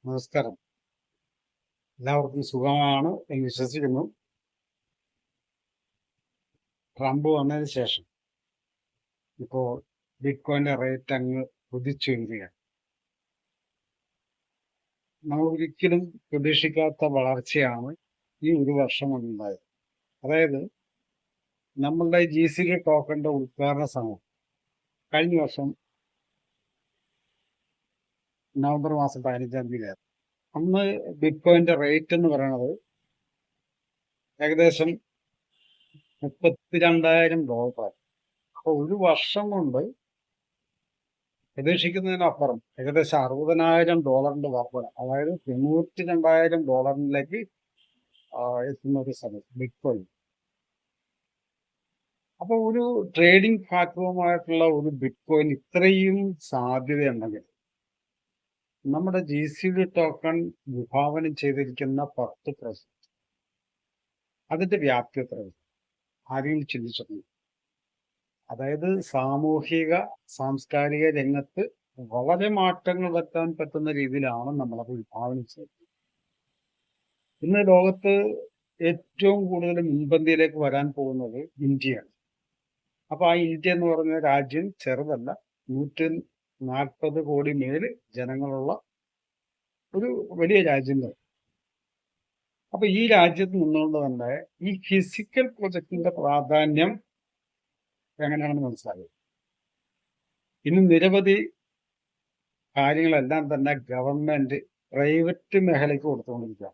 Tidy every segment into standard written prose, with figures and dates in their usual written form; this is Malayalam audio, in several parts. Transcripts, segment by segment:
നമസ്കാരം. എല്ലാവർക്കും സുഖമാണ് എന്ന് വിശ്വസിക്കുന്നു. ട്രംപ് വന്നതിന് ശേഷം ഇപ്പോൾ ബിറ്റ്കോയിന്റെ റേറ്റ് അങ്ങ് കുതിച്ചുയരുകയാണ്. നമ്മൾ ഒരിക്കലും പ്രതീക്ഷിക്കാത്ത വളർച്ചയാണ് ഈ ഒരു വർഷം കൊണ്ടുണ്ടായത്. അതായത് നമ്മളുടെ GCD ടോക്കന്റെ ഉദ്ഘാടന സമയം കഴിഞ്ഞ വർഷം നവംബർ മാസം 15-ാം തീയതിയായിരുന്നു. അന്ന് ബിറ്റ്കോയിന്റെ റേറ്റ് എന്ന് പറയുന്നത് ഏകദേശം $32,000. അപ്പോൾ ഒരു വർഷം കൊണ്ട് പ്രതീക്ഷിക്കുന്നതിനപ്പുറം ഏകദേശം $60,000 വർധന, അതായത് $92,000 എത്തുന്ന ഒരു സമയം ബിറ്റ്കോയിൻ. അപ്പോൾ ഒരു ട്രേഡിംഗ് പ്ലാറ്റ്ഫോമായിട്ടുള്ള ഒരു ബിറ്റ്കോയിൻ ഇത്രയും സാധ്യതയുണ്ടെങ്കിൽ നമ്മുടെ GCD ടോക്കൺ വിഭാവനം ചെയ്തിരിക്കുന്ന 10% അതിന്റെ വ്യാപ്തി എത്ര ആരെങ്കിലും ചിന്തിച്ചിട്ടുണ്ട്? അതായത് സാമൂഹിക സാംസ്കാരിക രംഗത്ത് വളരെ മാറ്റങ്ങൾ വരുത്താൻ പറ്റുന്ന രീതിയിലാണ് നമ്മളത് വിഭാവനം ചെയ്യുന്നത്. ഇന്ന് ലോകത്ത് ഏറ്റവും കൂടുതൽ മുൻപന്തിയിലേക്ക് വരാൻ പോകുന്നത് ഇന്ത്യയാണ്. അപ്പൊ ആ ഇന്ത്യ എന്ന് പറഞ്ഞ രാജ്യം ചെറുതല്ല. 140 കോടി മേല് ജനങ്ങളുള്ള ഒരു വലിയ രാജ്യം. അപ്പൊ ഈ രാജ്യത്ത് നിന്നുകൊണ്ട് തന്നെ ഈ ഫിസിക്കൽ പ്രൊജക്ടിന്റെ പ്രാധാന്യം എങ്ങനെയാണെന്ന് മനസ്സിലാകും. ഇന്ന് നിരവധി കാര്യങ്ങളെല്ലാം തന്നെ ഗവൺമെന്റ് പ്രൈവറ്റ് മേഖലയ്ക്ക് കൊടുത്തുകൊണ്ടിരിക്കുക.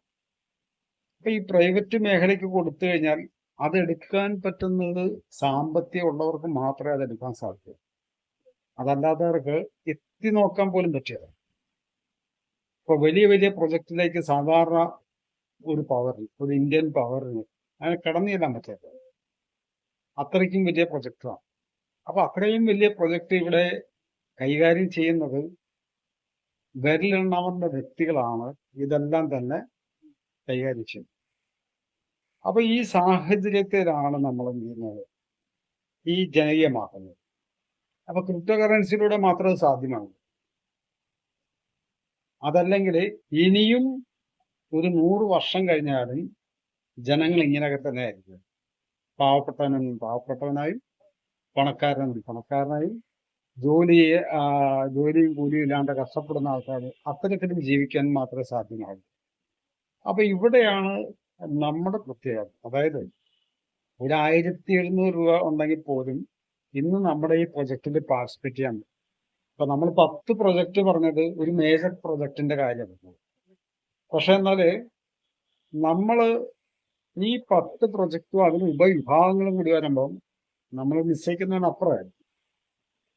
അപ്പൊ ഈ പ്രൈവറ്റ് മേഖലയ്ക്ക് കൊടുത്തു കഴിഞ്ഞാൽ അതെടുക്കാൻ പറ്റുന്നത് സാമ്പത്തികം ഉള്ളവർക്ക് മാത്രമേ അതെടുക്കാൻ സാധിക്കൂ. അതല്ലാത്തവർക്ക് എത്തി നോക്കാൻ പോലും പറ്റില്ല. ഇപ്പൊ വലിയ വലിയ പ്രൊജക്റ്റിലേക്ക് സാധാരണ ഒരു ഇന്ത്യൻ പവറിന് അങ്ങനെ കടന്നു ചെല്ലാൻ പറ്റില്ല. അത്രയ്ക്കും വലിയ പ്രൊജക്റ്റാണ്. അപ്പൊ അത്രയും വലിയ പ്രൊജക്ട് ഇവിടെ കൈകാര്യം ചെയ്യുന്നത് വിരലെണ്ണാവുന്ന വ്യക്തികളാണ് ഇതെല്ലാം തന്നെ കൈകാര്യം ചെയ്യുന്നത്. അപ്പൊ ഈ സാഹചര്യത്തിലാണ് നമ്മൾ എന്ത് ചെയ്യുന്നത്, ഈ ജനകീയമാക്കുന്നത്. അപ്പൊ ക്രിപ്റ്റോ കറൻസിയിലൂടെ മാത്രം സാധ്യമാണ്. അതല്ലെങ്കിൽ ഇനിയും ഒരു 100 വർഷം കഴിഞ്ഞാലും ജനങ്ങൾ ഇങ്ങനെയൊക്കെ തന്നെ ആയിരിക്കും. പാവപ്പെട്ടവനും പാവപ്പെട്ടവനായും പണക്കാരനും പണക്കാരനായും ജോലിയും കൂലിയും ഇല്ലാണ്ട് കഷ്ടപ്പെടുന്ന ആൾക്കാർ അത്തരത്തിലും ജീവിക്കാൻ മാത്രമേ സാധ്യമാകൂ. അപ്പൊ ഇവിടെയാണ് നമ്മുടെ പ്രത്യേകത. അതായത് ഒരു 1,700 രൂപ ഉണ്ടെങ്കിൽ പോലും ഇന്ന് നമ്മുടെ ഈ പ്രൊജക്റ്റിൽ പാർട്ടിസിപ്പേറ്റ് ചെയ്യാൻ പറ്റും. അപ്പൊ നമ്മൾ 10 പ്രൊജക്ട് പറഞ്ഞത് ഒരു മേജർ പ്രൊജക്ടിന്റെ കാര്യമാണ്. പക്ഷെ എന്നാല് നമ്മള് ഈ 10 പ്രൊജക്റ്റും അതിന് ഉപവിഭാഗങ്ങളും കൂടി വരുമ്പം നമ്മൾ നിശ്ചയിക്കുന്നതിനപ്പുറമായിരുന്നു.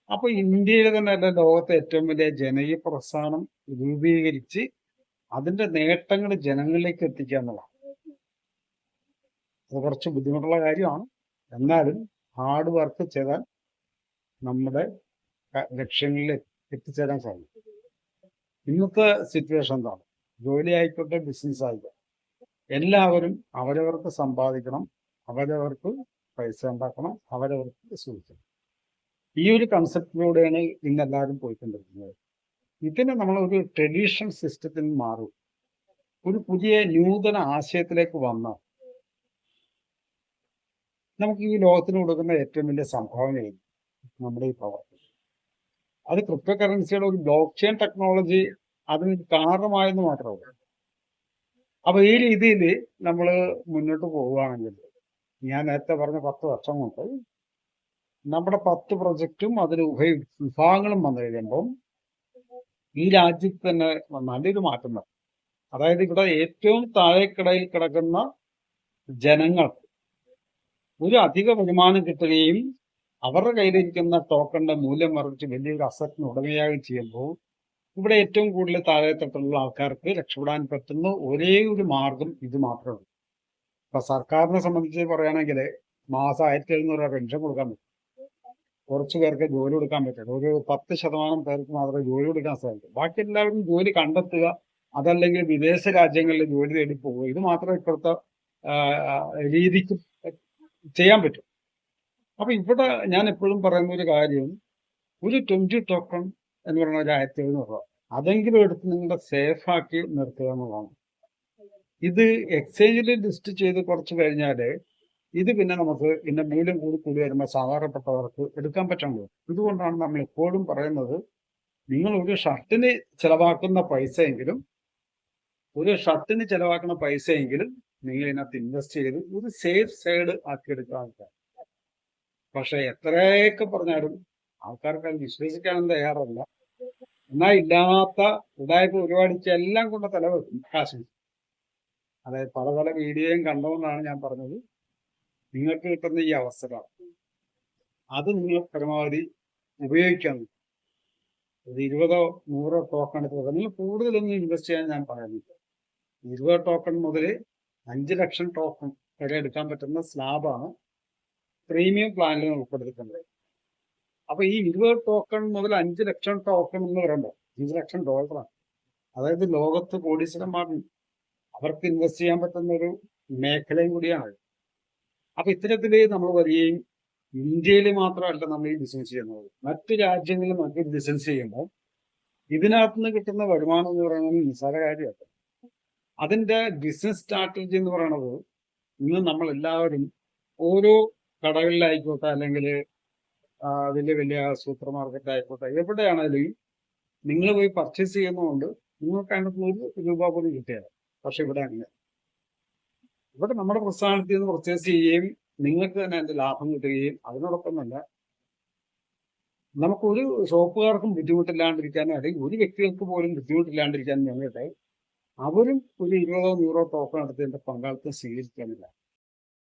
അപ്പൊ ഇന്ത്യയിലെ തന്നെ അല്ല, ലോകത്തെ ഏറ്റവും വലിയ ജനകീയ പ്രസ്ഥാനം രൂപീകരിച്ച് അതിന്റെ നേട്ടങ്ങൾ ജനങ്ങളിലേക്ക് എത്തിക്കുക എന്നുള്ളതാണ്. അത് കുറച്ച് ബുദ്ധിമുട്ടുള്ള കാര്യമാണ്. എന്നാലും ഹാർഡ് വർക്ക് ചെയ്താൽ നമ്മുടെ ലക്ഷ്യങ്ങളിൽ എത്തിച്ചേരാൻ സാധിക്കും. ഇന്നത്തെ സിറ്റുവേഷൻ എന്താണ്? ജോലി ആയിക്കോട്ടെ, ബിസിനസ് ആയിക്കോട്ടെ, എല്ലാവരും അവരവർക്ക് സമ്പാദിക്കണം, അവരവർക്ക് പൈസ ഉണ്ടാക്കണം, അവരവർക്ക് സൂക്ഷിക്കണം. ഈ ഒരു കൺസെപ്റ്റിലൂടെയാണ് ഇന്നെല്ലാവരും പോയിക്കൊണ്ടിരിക്കുന്നത്. ഇതിന് നമ്മൾ ഒരു ട്രഡീഷണൽ സിസ്റ്റത്തിൽ മാറും, ഒരു പുതിയ നൂതന ആശയത്തിലേക്ക് വന്നാൽ നമുക്ക് ഈ ലോകത്തിന് കൊടുക്കുന്ന ഏറ്റവും വലിയ സംഭാവനയായി നമ്മുടെ ഈ പവർ. അത് ക്രിപ്റ്റോ കറൻസിയുടെ ഒരു ബ്ലോക്ക് ചെയിൻ ടെക്നോളജി അതിന് കാരണമായെന്ന് മാത്രമേ. അപ്പൊ ഈ രീതിയിൽ നമ്മൾ മുന്നോട്ട് പോവുകയാണെങ്കിൽ, ഞാൻ നേരത്തെ പറഞ്ഞ 10 വർഷം കൊണ്ട് നമ്മുടെ 10 പ്രൊജക്റ്റും അതിന് വിഭാഗങ്ങളും വന്നു കഴിയുമ്പം ഈ രാജ്യത്ത് തന്നെ നല്ലൊരു മാറ്റം വരും. അതായത് ഇവിടെ ഏറ്റവും താഴേക്കിടയിൽ കിടക്കുന്ന ജനങ്ങൾക്ക് ഒരു അധിക വരുമാനം കിട്ടുകയും അവരുടെ കയ്യിലിരിക്കുന്ന ടോക്കണിന്റെ മൂല്യം വർദ്ധിച്ച് വലിയൊരു അസറ്റിന് ഉടമയാകുകയും ചെയ്യുമ്പോൾ ഇവിടെ ഏറ്റവും കൂടുതൽ താഴെത്തട്ടുള്ള ആൾക്കാർക്ക് രക്ഷപ്പെടാൻ പറ്റുന്ന ഒരേ ഒരു മാർഗം ഇത് മാത്രമേ ഉള്ളൂ. ഇപ്പൊ സർക്കാരിനെ സംബന്ധിച്ച് പറയുകയാണെങ്കിൽ മാസം 1,700 രൂപ പെൻഷൻ കൊടുക്കാൻ പറ്റും. കുറച്ചു പേർക്ക് ജോലി കൊടുക്കാൻ പറ്റില്ല. ഒരു 10% പേർക്ക് മാത്രമേ ജോലി കൊടുക്കാൻ സാധിക്കൂ. ബാക്കി എല്ലാവരും ജോലി കണ്ടെത്തുക, അതല്ലെങ്കിൽ വിദേശ രാജ്യങ്ങളിൽ ജോലി തേടി പോവുക. ഇത് മാത്രമേ ഇപ്പോഴത്തെ രീതിക്ക് ചെയ്യാൻ പറ്റും. അപ്പൊ ഇവിടെ ഞാൻ എപ്പോഴും പറയുന്ന ഒരു കാര്യം, ഒരു 20 ടോക്കൺ എന്ന് പറയുന്ന ഒരു 1,700 രൂപ, അതെങ്കിലും എടുത്ത് നിങ്ങളുടെ സേഫ് ആക്കി നിർത്തുക എന്നുള്ളതാണ്. ഇത് എക്സ്ചേഞ്ചിൽ ലിസ്റ്റ് ചെയ്ത് കുറച്ച് കഴിഞ്ഞാല് ഇത് പിന്നെ നമുക്ക് ഇതിന്റെ മൂല്യം കൂടി കൂടി വരുമ്പോൾ സാധാരണപ്പെട്ടവർക്ക് എടുക്കാൻ പറ്റുള്ളൂ. ഇതുകൊണ്ടാണ് നമ്മൾ എപ്പോഴും പറയുന്നത്, നിങ്ങൾ ഒരു ഷർട്ടിന് ചെലവാക്കുന്ന പൈസയെങ്കിലും നിങ്ങൾ ഇതിനകത്ത് ഇൻവെസ്റ്റ് ചെയ്ത് ഒരു സേഫ് സൈഡ് ആക്കിയെടുക്കാൻ. പക്ഷെ എത്രയൊക്കെ പറഞ്ഞാലും ആൾക്കാർക്ക് അത് വിശ്വസിക്കാനും തയ്യാറല്ല. എന്നാൽ ഇല്ലാത്ത ഉടായ്പ പരിപാടിക്ക് എല്ലാം കൊണ്ട് തലവെക്കും കാശ്. അതായത് പല പല വീഡിയോയും കണ്ടുകൊണ്ടാണ് ഞാൻ പറഞ്ഞത്, നിങ്ങൾക്ക് കിട്ടുന്ന ഈ അവസരം അത് നിങ്ങൾ പരമാവധി ഉപയോഗിക്കാൻ. ഒരു 20 100 ടോക്കൺ എടുത്ത് നിങ്ങൾ കൂടുതലൊന്നും ഇൻവെസ്റ്റ് ചെയ്യാൻ ഞാൻ പറയുന്നില്ല. 20 ടോക്കൺ മുതൽ 5 ലക്ഷം ടോക്കൺ വരെ എടുക്കാൻ പറ്റുന്ന സ്ലാബാണ് പ്രീമിയം പ്ലാനിൽ ഉൾപ്പെടുത്തിയിട്ടുണ്ട്. അപ്പൊ ഈ 20 ടോക്കൺ മുതൽ 5 ലക്ഷം ടോക്കൺ എന്ന് പറയുമ്പോൾ $5 ലക്ഷം. അതായത് ലോകത്ത് കോടീശ്വരന്മാരുണ്ട്, അവർക്ക് ഇൻവെസ്റ്റ് ചെയ്യാൻ പറ്റുന്ന ഒരു മേഖലയും കൂടിയാണ്. അപ്പൊ ഇത്തരത്തില് നമ്മൾ വരികയും ഇന്ത്യയിൽ മാത്രമല്ല നമ്മൾ ഈ ബിസിനസ് ചെയ്യുന്നത്, മറ്റു രാജ്യങ്ങളിൽ നമുക്ക് ബിസിനസ് ചെയ്യുമ്പോൾ ഇതിനകത്ത് നിന്ന് കിട്ടുന്ന വരുമാനം എന്ന് പറയുന്നത് നിസ്സാര കാര്യമല്ല. അതിന്റെ ബിസിനസ് സ്ട്രാറ്റജി എന്ന് പറയുന്നത്, ഇന്ന് നമ്മൾ എല്ലാവരും ഓരോ കടകളിലായിക്കോട്ടെ, അല്ലെങ്കിൽ വലിയ വലിയ സൂപ്പർ മാർക്കറ്റ് ആയിക്കോട്ടെ, എവിടെയാണെങ്കിലും നിങ്ങൾ പോയി പർച്ചേസ് ചെയ്യുന്നതുകൊണ്ട് നിങ്ങൾക്ക് അതിനകത്ത് 1 രൂപ പോലും കിട്ടിയത്. പക്ഷെ ഇവിടെ അങ്ങനെ, ഇവിടെ നമ്മുടെ പ്രസ്ഥാനത്തിൽ നിന്ന് പർച്ചേസ് ചെയ്യുകയും നിങ്ങൾക്ക് തന്നെ അതിന്റെ ലാഭം കിട്ടുകയും അതിനോടൊപ്പം തന്നെ നമുക്കൊരു ഷോപ്പുകാർക്കും ബുദ്ധിമുട്ടില്ലാണ്ടിരിക്കാനും, അല്ലെങ്കിൽ ഒരു വ്യക്തികൾക്ക് പോലും ബുദ്ധിമുട്ടില്ലാണ്ടിരിക്കാനും വേണ്ടിയിട്ട് അവരും ഒരു 20 100 ടോക്കൺ എടുത്തതിന്റെ പങ്കാളിത്തം സ്വീകരിക്കാനില്ല.